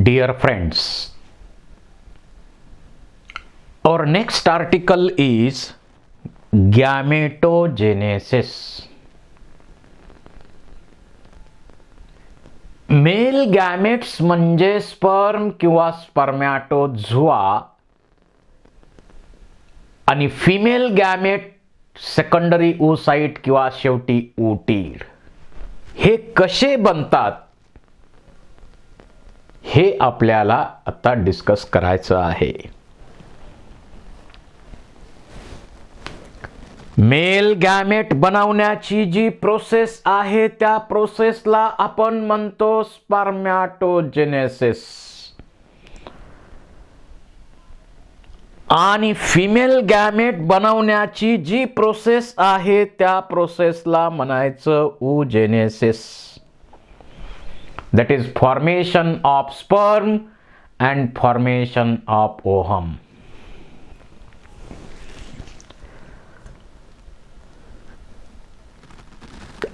Dear friends, our next article is gametogenesis. Male gametes म्हणजे sperm किंवा स्पर्मॅटोझोआ आणि female gamete secondary oocyte किंवा शेवटी ootyte. हे कसे बनतात हे आपल्याला आता डिस्कस करायचं आहे. मेल गॅमेट बनवण्याची जी प्रोसेस आहे त्या प्रोसेसला आपण म्हणतो स्पर्मॅटोजेनेसिस आणि फिमेल गॅमेट बनवण्याची जी प्रोसेस आहे त्या प्रोसेसला म्हणायचं oogenesis. That is formation of sperm and formation of ovum.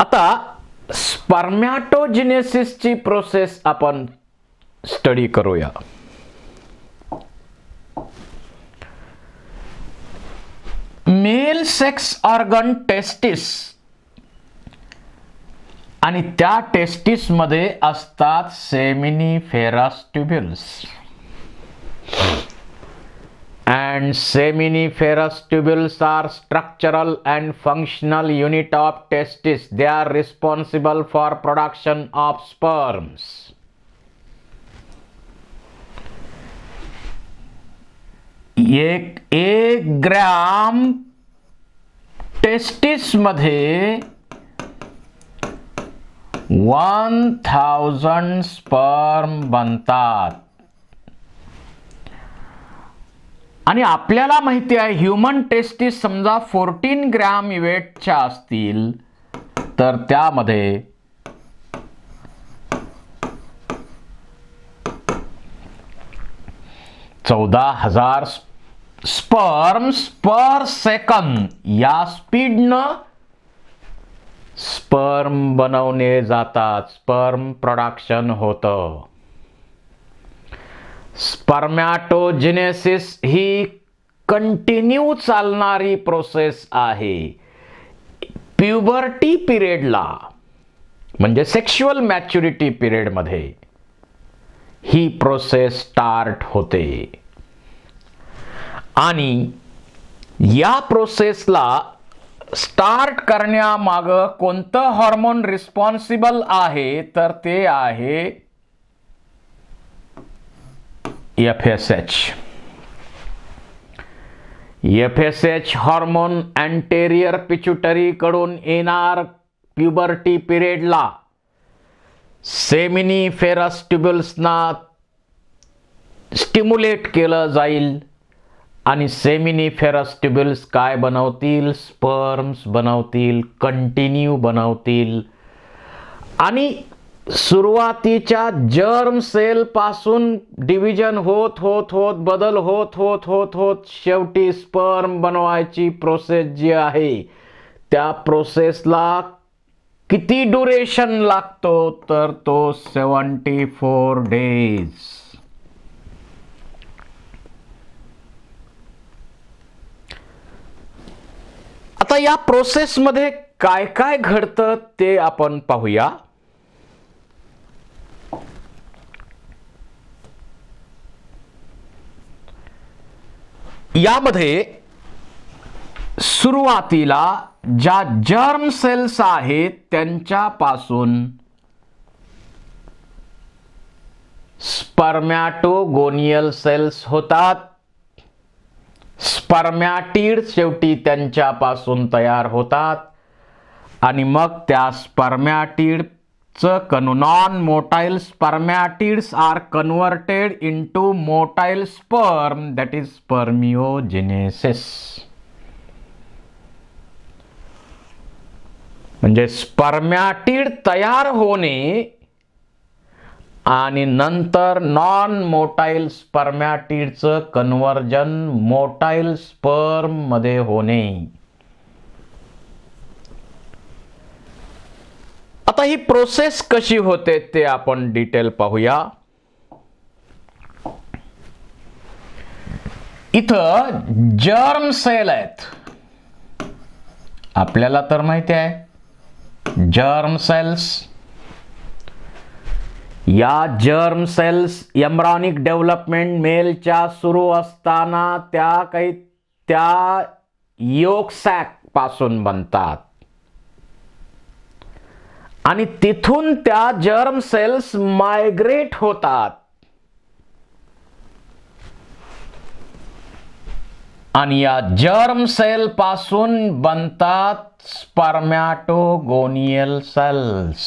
आता स्पर्मॅटोजेनेसिसची प्रोसेस आपण स्टडी करूया. मेल सेक्स ऑर्गन टेस्टिस आणि त्या टेस्टिस मध्ये असतात seminiferous ट्यूब्युल्स and seminiferous tubules are structural and functional unit of testis. They are responsible for production of sperms. एक gram testis मध्ये 1000 sperm बनतात आणि आपल्याला माहिती आहे ह्यूमन टेस्टिस समजा 14 ग्रॅम वेटच्या असतील तर त्यामध्ये 14,000 स्पर्म्स पर सेकंद या स्पीडनं स्पर्म बनवले जातात. स्पर्म प्रोडक्शन होतं. स्पर्मॅटोजेनेसिस ही कंटिन्यू चालणारी प्रोसेस आहे. प्युबर्टी पिरियडला म्हणजे सेक्शुअल मॅच्युरिटी पिरियड मध्ये ही प्रोसेस स्टार्ट होते आणि या प्रोसेसला स्टार्ट करण्यामागं कोणतं हार्मोन रिस्पॉन्सिबल आहे तर ते आहे FSH. FSH hormone anterior pituitary कडून येणार प्युबर्टी पिरियडला सेमिनिफेरस ट्यूब्युल्सना स्टिम्युलेट केलं जाईल आणि सेमिनिफेरस ट्यूब्युल्स काय बनवतील? स्पर्म्स बनवतील, कंटिन्यू बनवतील आणि सुरुवातीच्या जर्म सेल पासून डिव्हिजन होत होत होत बदल होत होत होत होत शेवटी स्पर्म बनवायची प्रोसेस जी आहे त्या प्रोसेसला किती ड्युरेशन लागतो तर तो 74 डेज. आता या प्रोसेस मध्ये काय काय घडतं ते आपण पाहूया. यामध्ये सुरुवातीला ज्या जर्म सेल्स आहेत त्यांच्यापासून स्पर्मॅटोगोनियल सेल्स होतात. स्पर्मॅटिड शेवटी त्यांच्यापासून तयार होतात आणि मग त्या स्पर्मॅटिड non-motile spermatids are converted into motile sperm, that is spermiogenesis. म्हणजे स्पर्मॅटिड तयार होणे आणि नंतर नॉन मोटाईल स्पर्मॅटिडचं कन्वर्जन मोटाईल स्पर्म मध्ये होणे. आता ही प्रोसेस कशी होते ते आपण डिटेल पाहूया. इथं जर्म सेल आहेत. आपल्याला तर माहिती आहे जर्म सेल्स. या जर्म सेल्स एम्ब्रॉनिक डेव्हलपमेंट मेलच्या सुरू असताना त्या योक सॅक पासून बनतात आणि तिथून त्या जर्म सेल्स मायग्रेट होतात आणि या जर्म सेल पासून बनतात स्पर्मॅटोगोनियल सेल्स.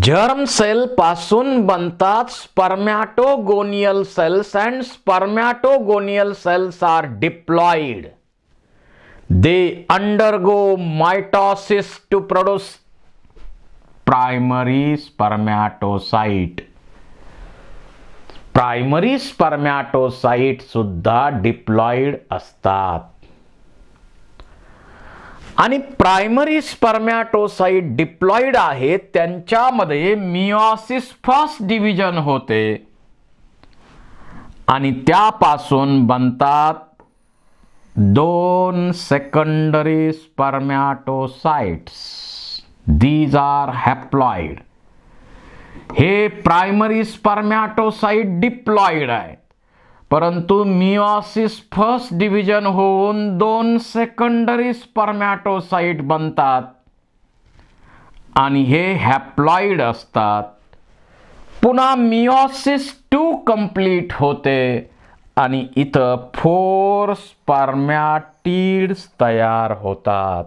जर्म सेल पासून बनतात spermatogonial cells and spermatogonial cells are diploid. They undergo mitosis to produce primary spermatocyte. Primary spermatocyte सुद्धा डिप्लॉइड असतात आणि प्रायमरी स्पर्मॅटोसाइट डिप्लॉइड आहेत त्यांच्यामध्ये मियोसिस फर्स्ट डिव्हिजन होते आणि त्यापासून बनतात 2 secondary spermatocytes. These are haploid. हे प्रायमरी स्पर्मॅटोसाइट डिप्लॉइड आहेत परंतु मियोसिस फर्स्ट डिव्हिजन होऊन 2 सेकंडरी स्पर्मॅटोसाइट बनतात आणि हे हॅप्लॉइड असतात. पुन्हा मियोसिस 2 कंप्लीट होते आणि इथं 4 स्पर्मॅटिड्स तयार होतात.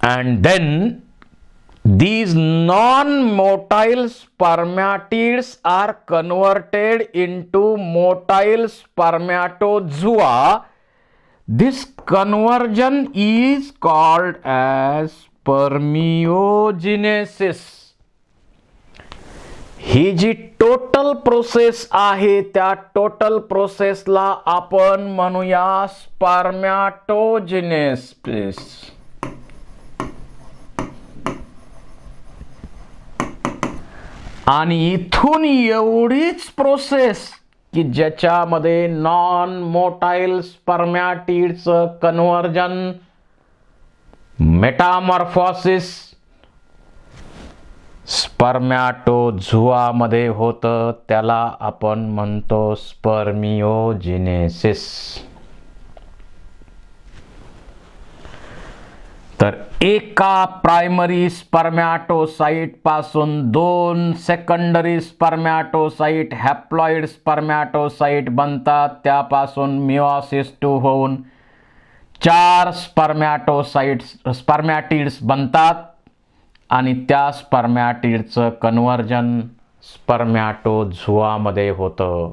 And then these non-motile spermatids are converted into motile spermatozoa. This conversion is called as spermiogenesis. ही जी टोटल प्रोसेस आहे त्या टोटल प्रोसेसला आपण म्हणूया स्पर्मॅटोजेनेसिस. आणि इथून एवढीच प्रोसेस की ज्याच्यामध्ये नॉन मोटाईल स्पर्मॅटिडचं कन्व्हर्जन मेटामॉर्फोसिस स्पर्मॅटोझोआ मध्ये होतं त्याला आपण म्हणतो स्पर्मिओजेनेसिस. तर एका प्रायमरी स्पर्मॅटोसाइट पासून 2 सेकंडरी स्पर्मॅटोसाइट हॅप्लॉइड स्पर्मॅटोसाइट बनतात. त्यापासून मियोसिस 2 होऊन 4 स्पर्मॅटिड्स बनतात आणि त्या स्पर्मॅटिडचं कन्व्हर्जन स्पर्मॅटोझोआमध्ये होतं.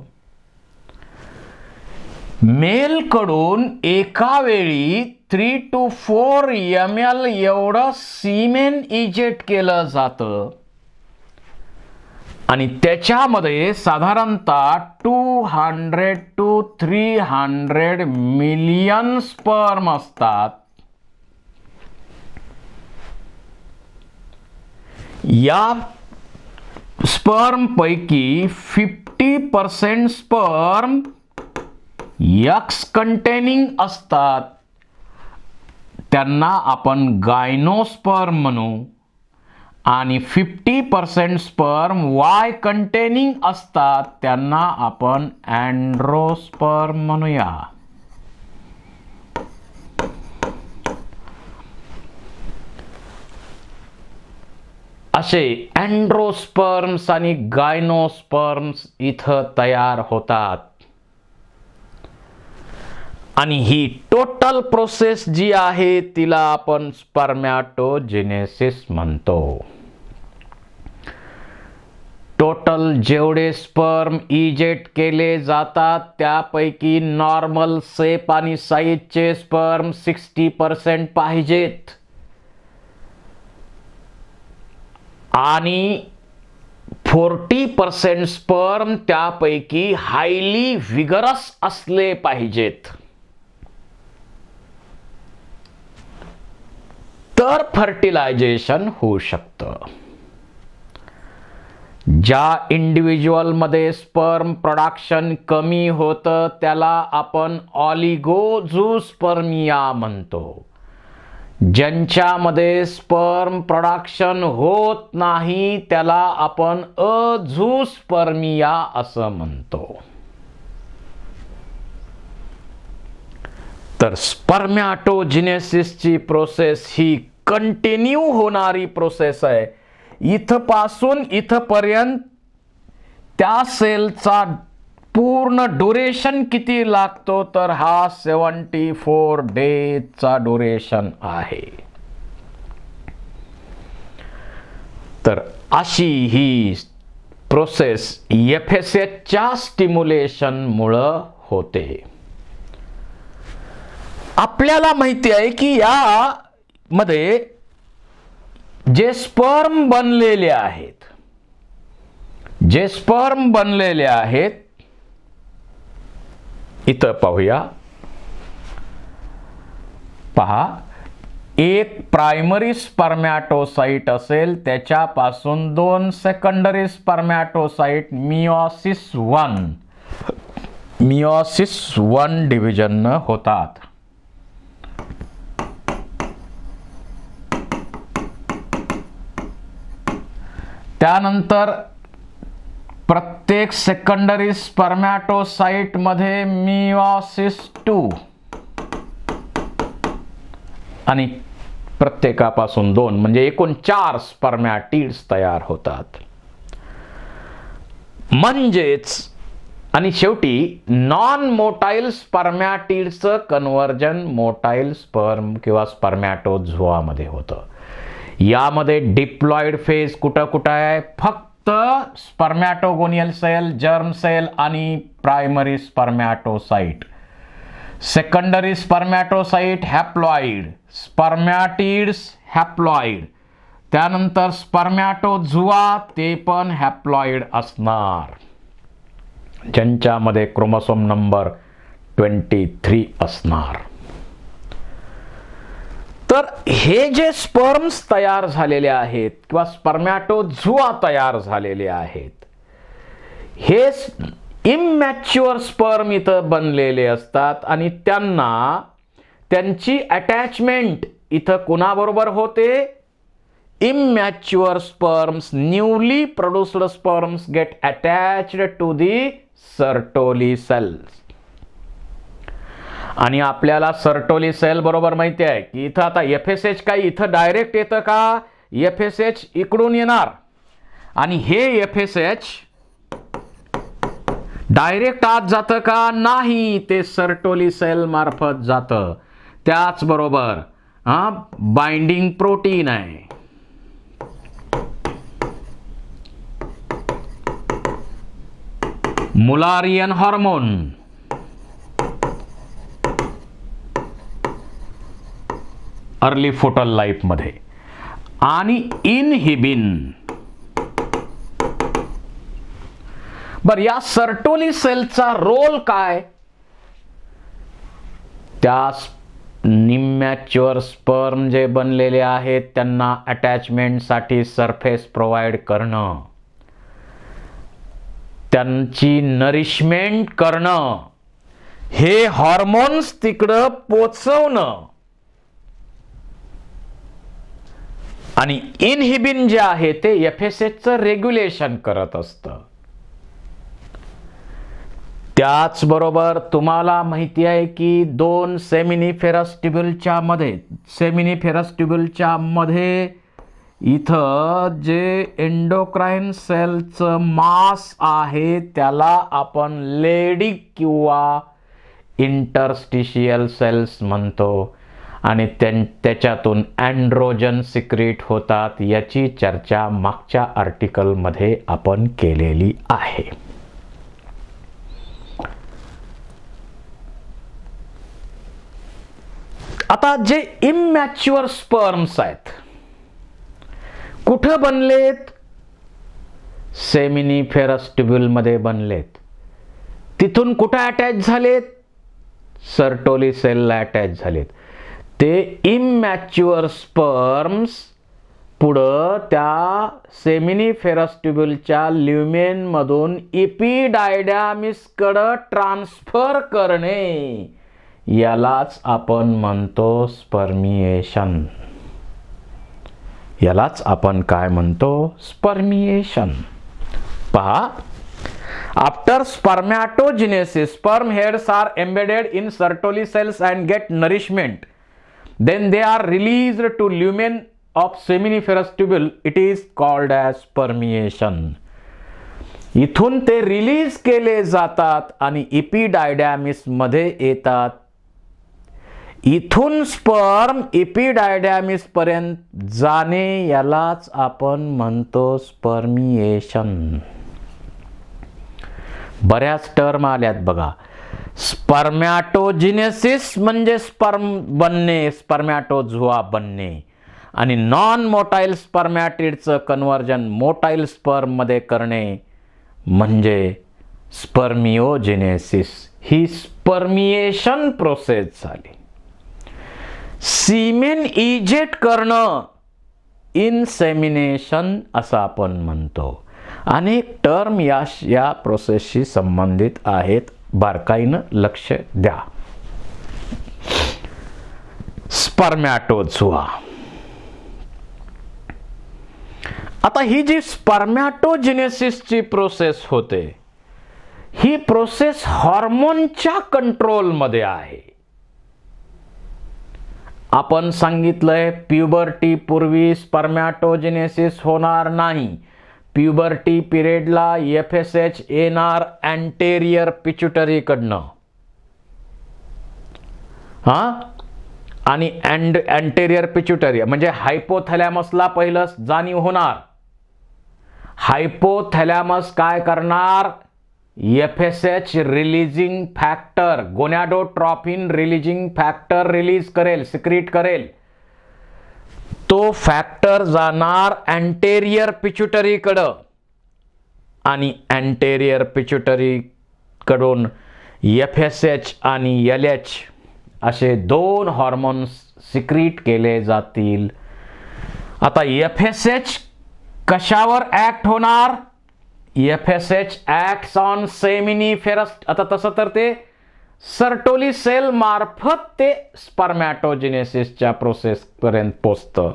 मेलकडून एका वेळी 3 to 4 ml एवढं सीमेन इजेक्ट केलं जातं आणि त्याच्यामध्ये साधारणतः 200 to 300 मिलियन स्पर्म असतात. या स्पर्म पैकी 50% स्पर्म एक्स कंटेनिंग असतात. त्यांना आपण गायनोस्पर्म म्हणू आणि 50% स्पर्म वाय कंटेनिंग असतात त्यांना आपण अँड्रोस्पर्म म्हणूया. असे अँड्रोस्पर्म्स आणि गायनोस्पर्म्स इथं तयार होतात आणि ही टोटल प्रोसेस जी आहे तिला आपण स्पर्मॅटोजेनेसिस म्हणतो. टोटल जेवढे स्पर्म इजेक्ट केले जातात त्यापैकी नॉर्मल शेप आणि साईजचे स्पर्म 60% पाहिजेत आणि 40% स्पर्म त्यापैकी हायली विगरस असले पाहिजेत. तर फर्टिलायझेशन होऊ शकतं. ज्या इंडिव्हिज्युअलमध्ये स्पर्म प्रोडक्शन कमी होतं त्याला आपण ऑलिगोझूस्पर्मिया म्हणतो. ज्यांच्यामध्ये स्पर्म प्रोडक्शन होत नाही त्याला आपण अझूस्पर्मिया असं म्हणतो. तर स्पर्मॅटोजेनेसिसची प्रोसेस ही कंटिन्यू होणारी प्रोसेस आहे. इथपासून इथपर्यंत त्या सेलचा पूर्ण ड्युरेशन किती लागतो तर हा 74 डेजचा ड्युरेशन आहे. तर अशी ही प्रोसेस FSHच्या स्टिम्युलेशनमुळं होते. आपल्याला माहिती आहे की या मध्ये जे स्पर्म बनलेले आहेत, इथं पाहूया. पहा, एक प्रायमरी स्पर्मॅटोसाइट असेल त्याच्यापासून 2 सेकंडरी स्पर्मॅटोसाइट मियोसिस 1 डिव्हिजन होतात. त्यानंतर प्रत्येक सेकंडरी स्पर्मॅटोसाइट मध्ये मियोसिस 2 आणि प्रत्येकापासून 2 म्हणजे एकूण 4 स्पर्मॅटिड्स तयार होतात. म्हणजेच आणि शेवटी नॉन मोटाईल स्पर्मॅटिड्सचं कन्व्हर्जन मोटाईल स्पर्म किंवा स्पर्मॅटोझोआमध्ये होतं. यामध्ये डिप्लॉइड फेज कुठं आहे? फक्त स्पर्मॅटोगोनियल सेल, जर्म सेल आणि primary spermatocyte. Secondary spermatocyte haploid, spermatids haploid. त्यानंतर स्पर्मॅटोझोआ ते पण हॅप्लॉइड असणार, ज्यांच्यामध्ये क्रोमोसोम नंबर 23 असणार. तर हे जे स्पर्म्स तयार झालेले आहेत किंवा स्पर्मॅटोझोआ तयार झालेले आहेत, हे इमॅच्युअर स्पर्म इथं बनलेले असतात आणि त्यांची अटॅचमेंट इथं कोणाबरोबर होते? Immature sperms, newly produced sperms get attached to the Sertoli cells. आणि आपल्याला सर्टोली सेल बरोबर माहिती आहे की इथं आता FSH काही इथं डायरेक्ट येतं का? FSH इकडून येणार आणि हे FSH डायरेक्ट आत जातं का? नाही, ते सर्टोली सेल मार्फत जातं. त्याचबरोबर बाइंडिंग प्रोटीन आहे. मुलारियन हार्मोन, अर्ली फोटल लाईफ मध्ये, आणि इनहिबिन. बर, या सर्टोली सेलचा रोल काय? त्या इमॅच्युअर स्पर्म जे बनलेले आहेत त्यांना अटॅचमेंट साठी सरफेस प्रोव्हाइड करणं, त्यांची नरिशमेंट करणं, हे हॉर्मोन्स तिकडं पोचवणं, आणि इनहिबिन जे आहे ते FSHचं रेग्युलेशन करत असतं. त्याचबरोबर तुम्हाला माहिती आहे की 2 सेमिनिफेरस ट्युब्युलच्या मध्ये इथं जे एंडोक्राइन सेलचं मास आहे त्याला आपण लेडिक किंवा इंटरस्टिशियल सेल्स म्हणतो आणि त्याच्यातून अँड्रोजन सिक्रेट होतात. याची चर्चा मागच्या आर्टिकलमध्ये आपण केलेली आहे. आता जे इमॅच्युअर स्पर्म्स आहेत कुठं बनलेत? सेमिनिफेरस ट्युब्युल मध्ये बनलेत. तिथून कुठं अटॅच झालेत? सर्टोली सेलला अटॅच झालेत. ते इमॅच्युअर स्पर्म्स पुढं त्या सेमिनिफेरस ट्युब्युलच्या ल्युमेनमधून इपिडायडॅमिसकडं ट्रान्सफर करणे यालाच आपण म्हणतो स्पर्मिएशन. यालाच आपण काय म्हणतो? स्पर्मिएशन. पहा, after spermatogenesis sperm heads are embedded in Sertoli cells and get nourishment. Then they are released to lumen of seminiferous tubule. It is called as spermiation. इथून ते रिलीज केले जातात आणि इपिडायडॅमिस मध्ये येतात. इथून स्पर्म इपिडायडॅमिस पर्यंत जाणे यालाच आपण म्हणतो स्पर्मिएशन. बऱ्याच टर्म आल्यात बघा. स्पर्मॅटोजिनेसिस म्हणजे स्पर्म बनणे, स्पर्मॅटोझोआ बनणे, आणि नॉन मोटाईल स्पर्मॅटिडचं कन्व्हर्जन मोटाईल स्पर्म मध्ये करणे म्हणजे स्पर्मिओजेनेसिस. ही स्पर्मिएशन प्रोसेस झाली. सीमेन इजेक्ट करणं इन्सेमिनेशन असं आपण म्हणतो. अनेक टर्म या प्रोसेसशी संबंधित आहेत, बारकाईनं लक्ष द्या. स्पर्मॅटोझोआ. आता ही जी स्पर्मॅटोजेनेसिसची प्रोसेस होते, ही प्रोसेस हॉर्मोनच्या कंट्रोलमध्ये आहे. आपण सांगितलंय प्युबर्टी पूर्वी स्पर्मॅटोजेनेसिस होणार नाही. प्युबर्टी पिरियडला FSH येणार अँटेरियर पिच्युटरी कडनं. आणि अँटेरियर पिच्युटरी म्हणजे हायपोथॅलॅमसला पहिलं जाणीव होणार. हायपोथॅलॅमस काय करणार? FSH releasing factor, gonadotropin releasing factor release करेल, सिक्रीट करेल. तो फॅक्टर जाणार अँटेरियर पिच्युटरी कडं आणि अँटेरियर पिच्युटरी कडून FSH आणि LH असे दोन हॉर्मोन्स सिक्रीट केले जातील. आता FSH कशावर ऍक्ट होणार? FSH acts on seminiferous. आता तसं तर ते सर्टोली सेल मार्फत ते स्पर्मॅटोजेनेसिसच्या प्रोसेस पर्यंत पोचतं.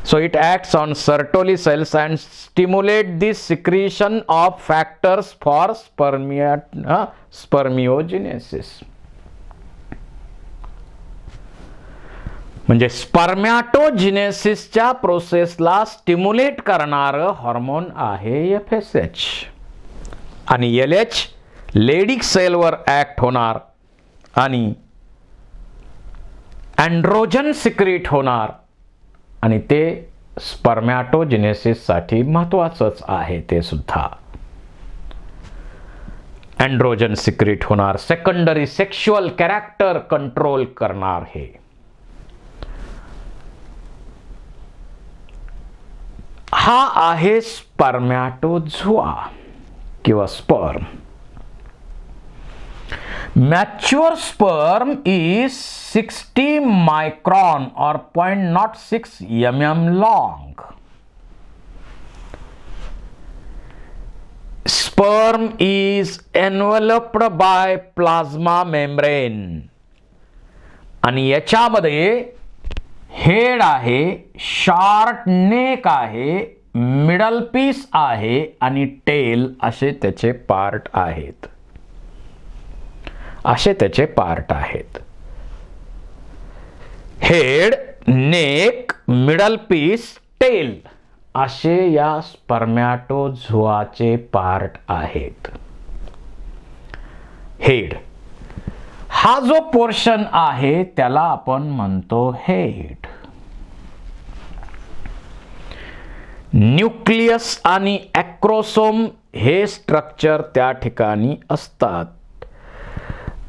So it acts on Sertoli cells and stimulate the secretion of factors for spermiogenesis. म्हणजे स्पर्मॅटोजेनेसिसच्या प्रोसेसला स्टिम्युलेट करणारं हॉर्मोन आहे FSH. आणि LH लेडिक सेलवर ऍक्ट होणार आणि एंड्रोजन सिक्रीट होणार, आणि ते स्पर्मॅटोजेनेसिस साठी महत्वाचंच आहे. ते सुद्धा एंड्रोजन सिक्रीट होणार, सेकंडरी सेक्शुअल कॅरेक्टर कंट्रोल करणार. हे हा आहे स्पर्मॅटोझोआ किंवा sperm. Mature sperm is 60 micron or 0.06 mm long. Sperm is enveloped by plasma membrane. आणि याच्यामध्ये हेड आहे, शार्ट नेक आहे, मिडल पीस आहे आणि टेल असे त्याचे पार्ट आहेत. Head, neck, middle piece, tail असे या स्पर्मॅटोझोआचे पार्ट आहेत. हेड हा जो पोर्शन आहे त्याला आपण म्हणतो हेड. न्यूक्लियस आणि ॲक्रोसोम हे स्ट्रक्चर त्या ठिकाणी असतात.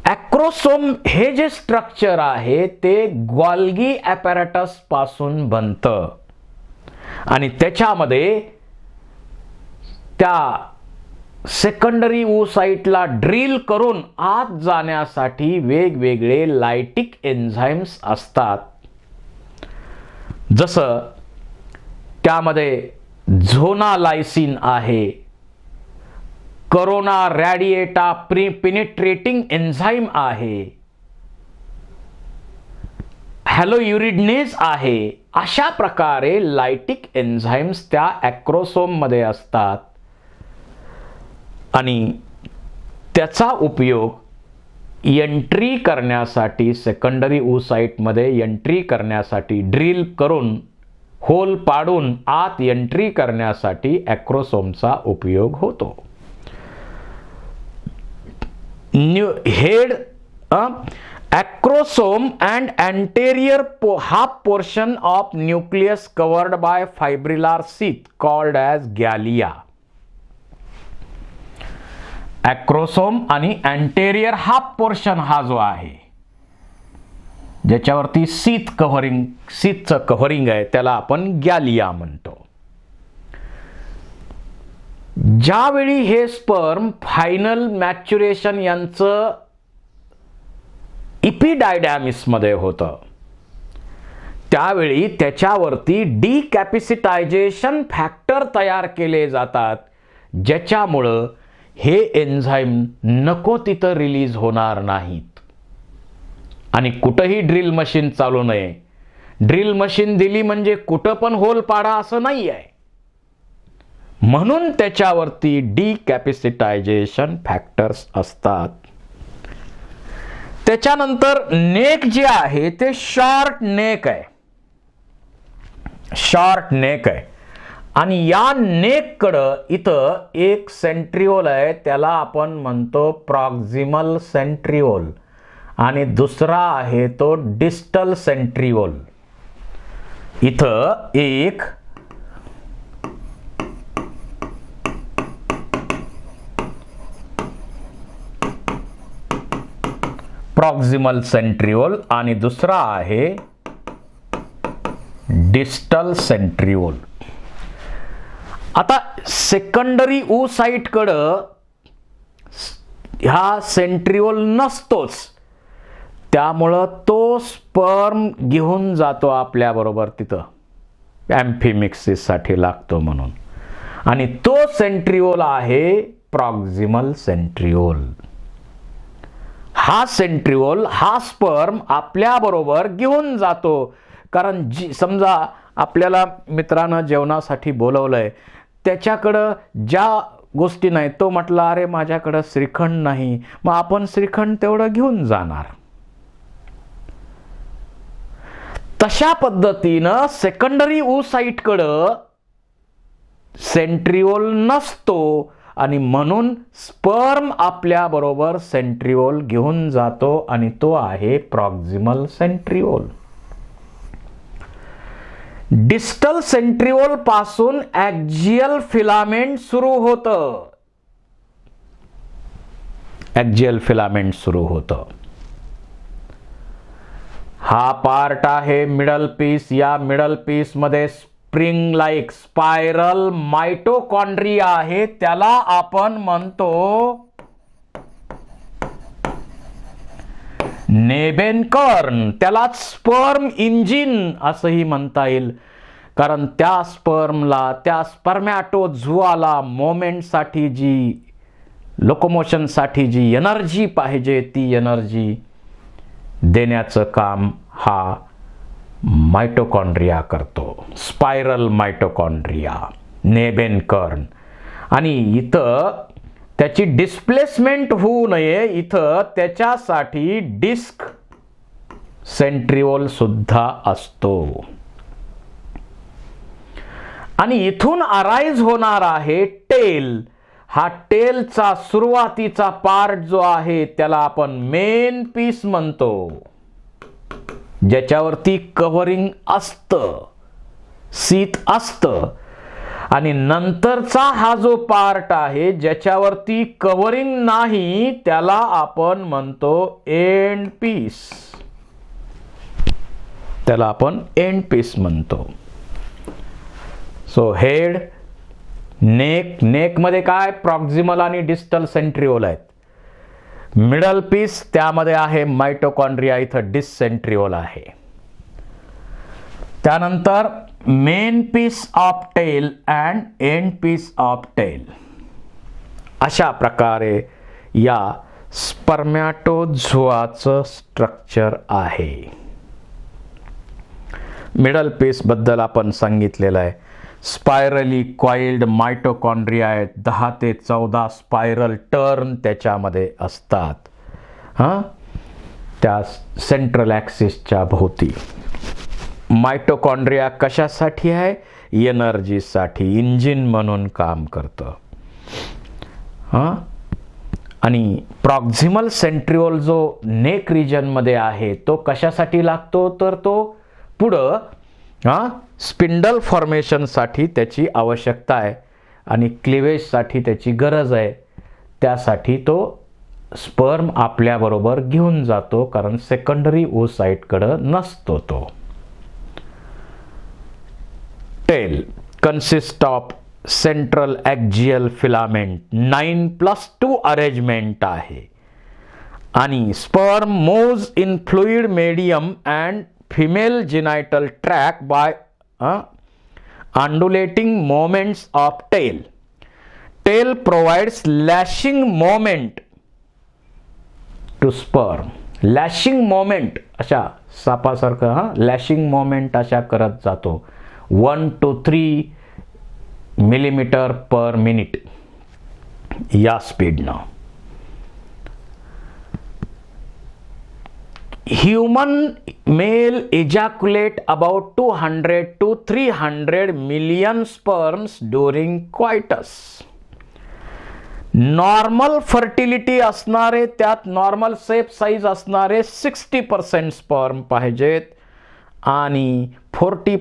ॲक्रोसोम हे जे स्ट्रक्चर आहे ते गोल्गी ॲपॅरेटस पासून बनतं आणि त्याच्यामध्ये त्या सेकंडरी ओसाइटला ड्रिल करून आत जाण्यासाठी वेगवेगळे लायटिक एन्झाइम्स असतात. जसं त्यामध्ये झोनालायसिन आहे, करोना रॅडिएटा पेनिट्रेटिंग एन्झाईम आहे, हॅलोयुरिडनेज आहे. अशा प्रकारे लायटिक एन्झाईम्स त्या ॲक्रोसोम मध्ये असतात आणि त्याचा उपयोग एंट्री करण्यासाठी, सेकंडरी oocyte एंट्री करण्यासाठी, ड्रिल करून होल पाडून आत एंट्री करण्यासाठी ॲक्रोसोमचा उपयोग होतो. Head acrosome and anterior half portion of nucleus covered by fibrillar sheath called as gallia. acrosome आणि anterior half portion हा जो आहे ज्याच्यावरती शीथचं कव्हरिंग आहे त्याला आपण गॅलिया म्हणतो. ज्यावेळी हे स्पर्म फायनल मॅच्युरेशन यांचं इपिडायडॅमिस मध्ये होतं त्यावेळी त्याच्यावरती डिकॅपिसिटायझेशन फॅक्टर तयार केले जातात ज्याच्यामुळं हे एन्झाईम नको तिथं रिलीज होणार नाहीत आणि कुठंही ड्रिल मशीन चालू नये. ड्रिल मशीन दिली म्हणजे कुठं पण होल पाडा असं नाही आहे, म्हणून त्याच्यावरती डिकॅपिसिटायझेशन फॅक्टर्स असतात. त्याच्यानंतर नेक जे आहे ते शॉर्ट नेक आहे, शॉर्ट नेक आहे आणि या नेककडं इथं एक सेंट्रिओल आहे त्याला आपण म्हणतो प्रॉक्सिमल सेंट्रिओल आणि दुसरा आहे तो डिस्टल सेंट्रिओल. इथं एक प्रॉक्सिमल सेंट्रिओल आणि दुसरा आहे डिस्टल सेंट्रिओल. आता सेकंडरी oocyte कडं ह्या सेंट्रिओल नसतोच, त्यामुळं तो स्पर्म घेऊन जातो आपल्या बरोबर तिथं ॲम्फिमिक्सिस साठी लागतो म्हणून आणि तो सेंट्रिओल आहे प्रॉक्सिमल सेंट्रिओल. हा सेंट्रिओल हा स्पर्म आपल्या बरोबर घेऊन जातो कारण समजा आपल्याला मित्रानं जेवणासाठी बोलवलंय त्याच्याकडं ज्या गोष्टी नाही तो म्हटला अरे माझ्याकडं श्रीखंड नाही, मग आपण श्रीखंड तेवढं घेऊन जाणार. तशा पद्धतीनं सेकंडरी oocyte कडं सेंट्रिओल नसतो आणि म्हणून स्पर्म आपल्या बरोबर सेंट्रिओल घेऊन जातो आणि तो आहे प्रॉक्सिमल सेंट्रिओल. डिस्टल सेंट्रिओल पासून ॲक्झियल फिलामेंट सुरू होतं, ॲक्झियल फिलामेंट सुरू होतं. हा पार्ट आहे मिडल पीस. या मिडल पीस मध्ये स्प्रिंग लाईक स्पायरल मायटोकॉन्ड्रिया आहे त्याला आपण म्हणतो नेबेनकर्न. त्याला स्पर्म इंजिन असंही म्हणता येईल कारण त्या स्पर्मला त्या स्पर्मॅटोझुआला मोमेंटसाठी जी लोकोमोशनसाठी जी एनर्जी पाहिजे ती एनर्जी देण्याचं काम हा मायटोकॉन्ड्रिया करतो. Spiral mitochondria nebenkern. आणि इथं त्याची डिस्प्लेसमेंट होऊ नये इथं त्याच्यासाठी डिस्क सेंट्रिओल सुद्धा असतो आणि इथून अराइज होणार आहे टेल. हा टेलचा सुरुवातीचा पार्ट जो आहे त्याला आपण मेन पीस म्हणतो ज्याच्यावरती कव्हरिंग असतं, शीथ असतं आणि नंतरचा हा जो पार्ट आहे ज्याच्यावरती कव्हरिंग नाही त्याला आपण म्हणतो एंड पीस. त्याला आपण एंड पीस म्हणतो. सो हेड, नेक, नेक मध्ये काय प्रॉक्सिमल आणि डिस्टल सेंट्रिओल आहेत. मिडल पीस त्यामध्ये आहे मायटोकॉन्ड्रिया, इथं डिस सेंट्रिओल आहे. त्यानंतर main piece of tail and end piece of tail. अशा प्रकारे या स्पर्मॅटोझोआचं स्ट्रक्चर आहे. मिडल पीस बद्दल आपण सांगितलेलं आहे. स्पायरली कॉइल्ड मायटोकॉन्ड्रिया आहेत. 10 ते 14 स्पायरल टर्न त्याच्यामध्ये असतात त्या सेंट्रल ॲक्सिसच्या भोवती. मायटोकॉन्ड्रिया कशासाठी आहे? एनर्जीसाठी, इंजिन म्हणून काम करतं. आणि प्रॉक्झिमल सेंट्रिओल जो नेक रिजनमध्ये आहे तो कशासाठी लागतो? तर तो पुढं स्पिंडल फॉर्मेशनसाठी त्याची आवश्यकता आहे आणि क्लिवेजसाठी त्याची गरज आहे. त्यासाठी तो स्पर्म आपल्याबरोबर घेऊन जातो, कारण सेकंडरी ओसाइटकडं नसतो तो. Tail consist of central axial filament 9+2 arrangement आहे. आणि sperm moves in fluid medium and female genital tract by undulating moments of tail. Tail provides lashing moment to sperm. Lashing moment अशा सापासारखं लॅशिंग मोमेंट अशा करत जातो 1 to 3 millimetre per minute या स्पीडनं. Human male ejaculate about 200 to 300 million sperms during coitus. Normal fertility असणारे, त्यात normal safe size असणारे 60% sperm पाहिजेत आणि 40%